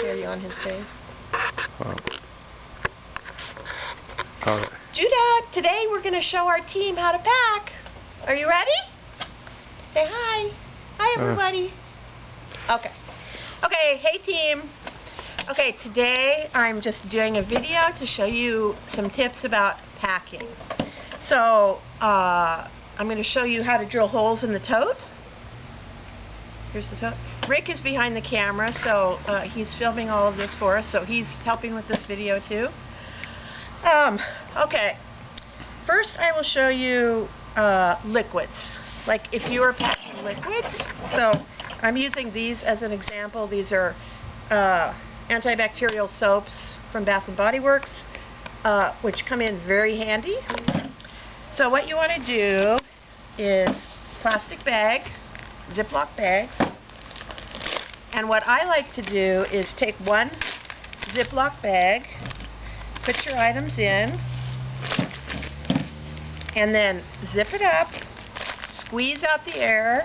Are you on his face? Oh. Judah, today we're going to show our team how to pack. Are you ready? Say hi. Hi, everybody. Okay. Okay, hey, team. Okay, today I'm just doing a video to show you some tips about packing. So, I'm going to show you how to drill holes in the tote. Here's the tote. Rick is behind the camera, so he's filming all of this for us, so he's helping with this video too. Okay. First I will show you liquids. Like if you are packing liquids. So I'm using these as an example. These are antibacterial soaps from Bath & Body Works, which come in very handy. So what you want to do is plastic bag, Ziploc bags, and what I like to do is take one Ziploc bag, put your items in, and then zip it up, squeeze out the air,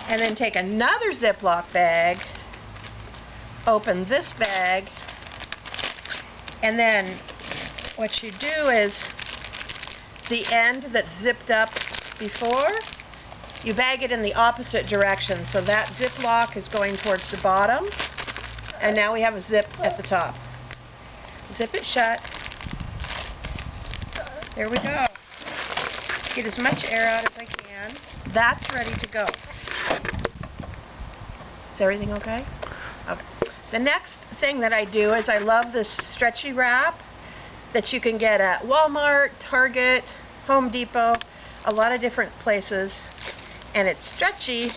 and then take another Ziploc bag, open this bag, and then what you do is the end that's zipped up before, you bag it in the opposite direction. So that Ziploc is going towards the bottom, and now we have a zip at the top. Zip it shut. There we go. Get as much air out as I can. That's ready to go. Is everything okay? Okay. The next thing that I do is I love this stretchy wrap that you can get at Walmart, Target, Home Depot, a lot of different places, and it's stretchy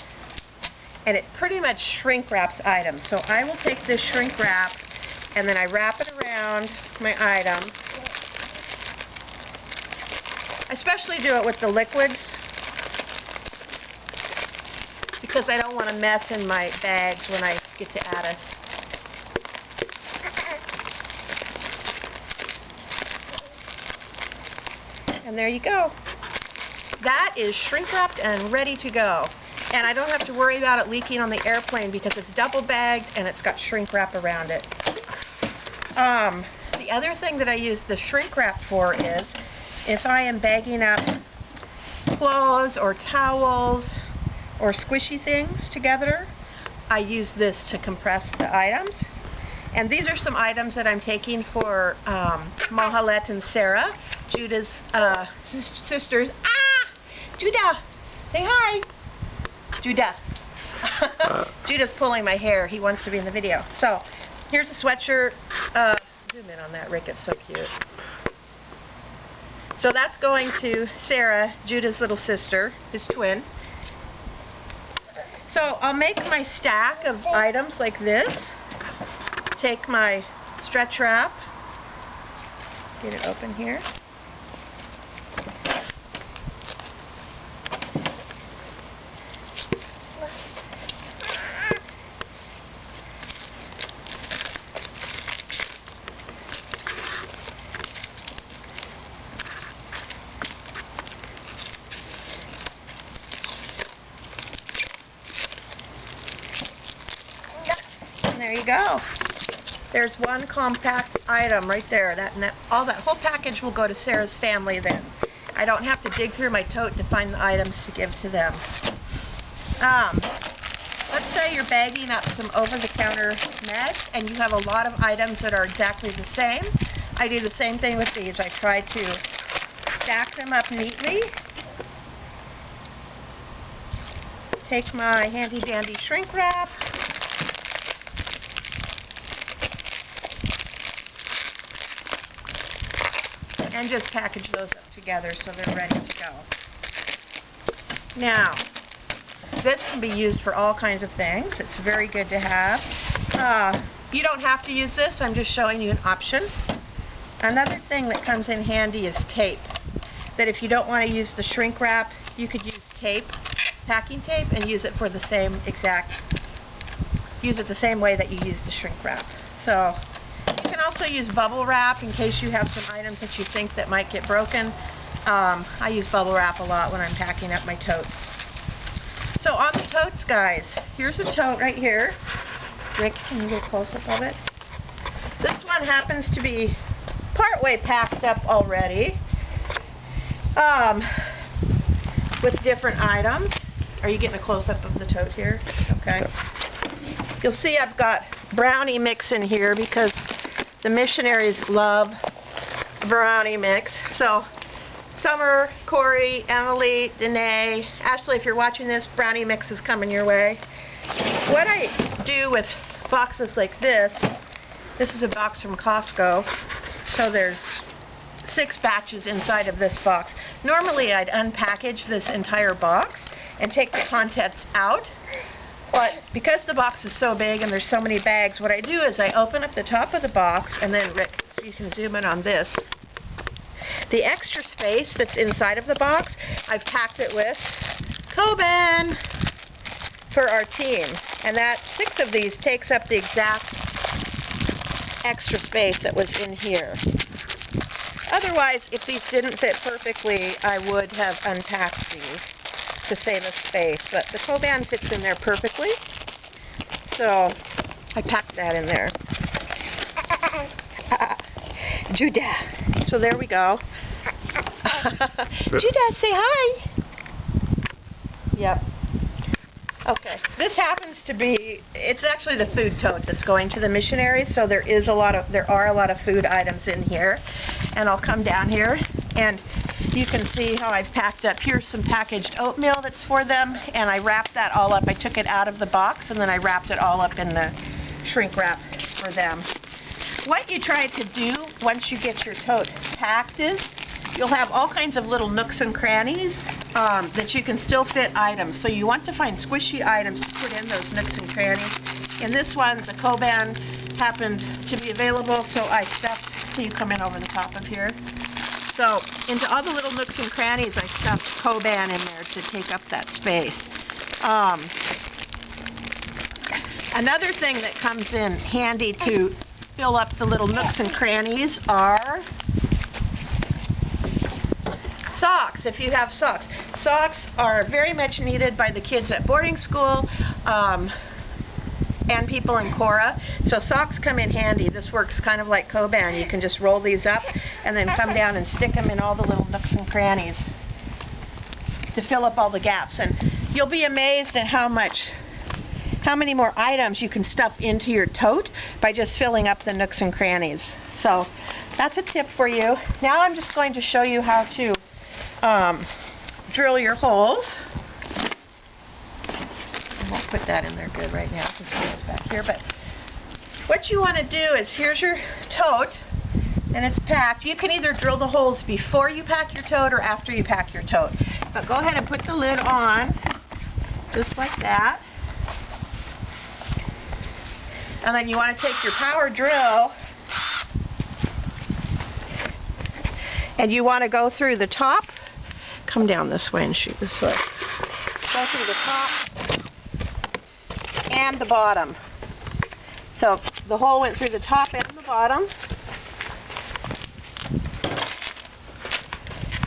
and it pretty much shrink wraps items. So I will take this shrink wrap and then I wrap it around my item. I especially do it with the liquids because I don't want to mess in my bags when I get to Addis. And there you go. That is shrink wrapped and ready to go. And I don't have to worry about it leaking on the airplane because it's double bagged and it's got shrink wrap around it. The other thing that I use the shrink wrap for is if I am bagging up clothes or towels or squishy things together, I use this to compress the items. And these are some items that I'm taking for Mahalet and Sarah, Judah's sisters. Judah! Say hi! Judah. Judah's pulling my hair. He wants to be in the video. So, here's a sweatshirt. Zoom in on that, Rick. It's so cute. So that's going to Sarah, Judah's little sister, his twin. So I'll make my stack of items like this. Take my stretch wrap. Get it open here. And there you go. There's one compact item right there. All that whole package will go to Sarah's family then. I don't have to dig through my tote to find the items to give to them. Let's say you're bagging up some over-the-counter mess and you have a lot of items that are exactly the same. I do the same thing with these. I try to stack them up neatly. Take my handy-dandy shrink wrap. And just package those up together so they're ready to go. Now, this can be used for all kinds of things. It's very good to have. You don't have to use this. I'm just showing you an option. Another thing that comes in handy is tape. That if you don't want to use the shrink wrap, you could use tape, packing tape, and use it for the same use it the same way that you use the shrink wrap. So, you can also use bubble wrap in case you have some items that you think that might get broken. I use bubble wrap a lot when I'm packing up my totes. So on the totes, guys, here's a tote right here. Rick, can you get a close-up of it? This one happens to be partway packed up already with different items. Are you getting a close-up of the tote here? Okay. You'll see I've got brownie mix in here because the missionaries love brownie mix. So Summer, Corey, Emily, Danae, Ashley, if you're watching this, brownie mix is coming your way. What I do with boxes like this is a box from Costco. So there's 6 batches inside of this box. Normally I'd unpackage this entire box and take the contents out. But because the box is so big and there's so many bags, what I do is I open up the top of the box, and then, Rick, so you can zoom in on this. The extra space that's inside of the box, I've packed it with Coban for our team. And that 6 of these takes up the exact extra space that was in here. Otherwise, if these didn't fit perfectly, I would have unpacked these to save us space, but the Coban fits in there perfectly, so I packed that in there. Judah. So there we go. Judah, say hi. Yep. Okay. This happens to be, it's actually the food tote that's going to the missionaries, so there are a lot of food items in here. And I'll come down here and you can see how I've packed up. Here's some packaged oatmeal that's for them, and I wrapped that all up. I took it out of the box and then I wrapped it all up in the shrink wrap for them. What you try to do once you get your tote packed is you'll have all kinds of little nooks and crannies that you can still fit items. So you want to find squishy items to put in those nooks and crannies. In this one, the Coban happened to be available, so I stuffed, can you come in over the top of here? So into all the little nooks and crannies, I stuffed Coban in there to take up that space. Another thing that comes in handy to fill up the little nooks and crannies are socks, if you have socks. Socks are very much needed by the kids at boarding school and people in Cora. So socks come in handy. This works kind of like Coban. You can just roll these up and then come down and stick them in all the little nooks and crannies to fill up all the gaps. And you'll be amazed at how many more items you can stuff into your tote by just filling up the nooks and crannies. So that's a tip for you. Now I'm just going to show you how to drill your holes. I won't put that in there good right now because it's back here. But what you want to do is, here's your tote and it's packed. You can either drill the holes before you pack your tote or after you pack your tote. But go ahead and put the lid on just like that. And then you want to take your power drill and you want to go through the top. Come down this way and shoot this way. Go through the top and the bottom. So the hole went through the top and the bottom.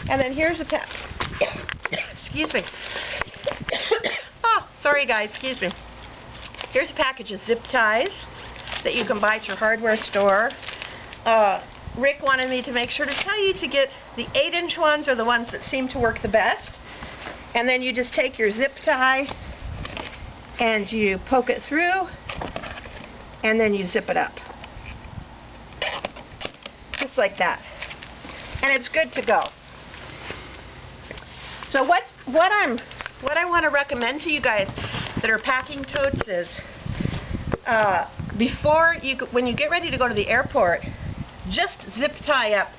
And then here's a excuse me. Oh, sorry guys, excuse me. Here's a package of zip ties that you can buy at your hardware store. Rick wanted me to make sure to tell you to get the 8-inch ones, are the ones that seem to work the best. And then you just take your zip tie and you poke it through and then you zip it up. Just like that. And it's good to go. So what I want to recommend to you guys that are packing totes is when you get ready to go to the airport, just zip tie up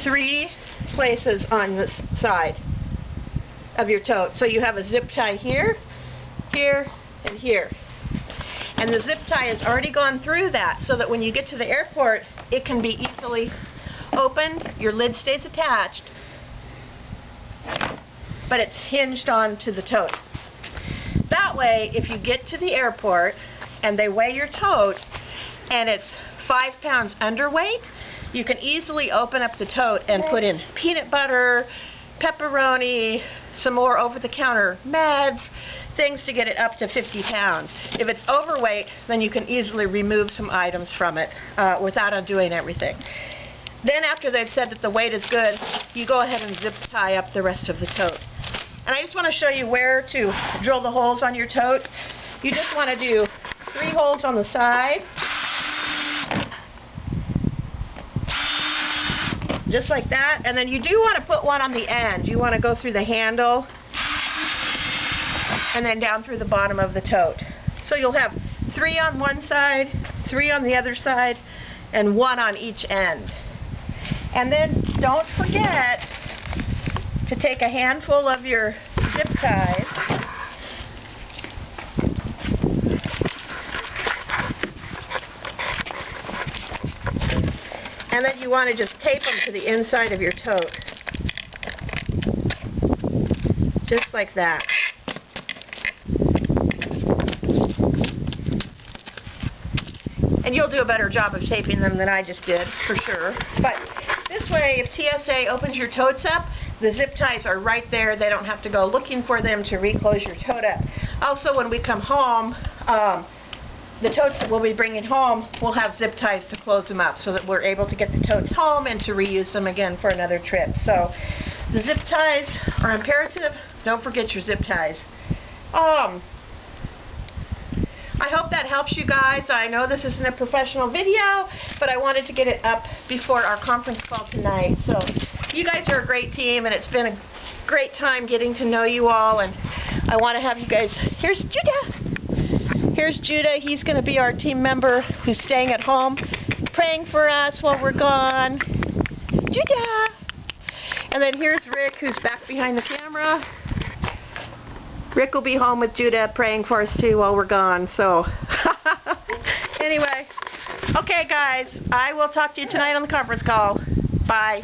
3 places on this side of your tote. So you have a zip tie here, here, and here. And the zip tie has already gone through that so that when you get to the airport, it can be easily opened. Your lid stays attached, but it's hinged onto the tote. That way, if you get to the airport and they weigh your tote and it's 5 pounds underweight, you can easily open up the tote and put in peanut butter, pepperoni, some more over-the-counter meds, things to get it up to 50 pounds. If it's overweight, then you can easily remove some items from it without undoing everything. Then after they've said that the weight is good, you go ahead and zip tie up the rest of the tote. And I just want to show you where to drill the holes on your totes. You just want to do 3 holes on the side, just like that, and then you do want to put one on the end. You want to go through the handle and then down through the bottom of the tote. So you'll have 3 on one side, 3 on the other side, and 1 on each end. And then don't forget to take a handful of your zip ties and then you want to just tape them to the inside of your tote. Just like that. And you'll do a better job of taping them than I just did, for sure. But this way, if TSA opens your totes up, the zip ties are right there. They don't have to go looking for them to reclose your tote up. Also, when we come home, the totes that we'll be bringing home, we'll have zip ties to close them up so that we're able to get the totes home and to reuse them again for another trip. So the zip ties are imperative. Don't forget your zip ties. I hope that helps you guys. I know this isn't a professional video, but I wanted to get it up before our conference call tonight. So you guys are a great team, and it's been a great time getting to know you all, and I want to have you guys... Here's Judah! Here's Judah. He's going to be our team member who's staying at home, praying for us while we're gone. Judah! And then here's Rick, who's back behind the camera. Rick will be home with Judah praying for us too while we're gone. So anyway, okay guys, I will talk to you tonight on the conference call. Bye.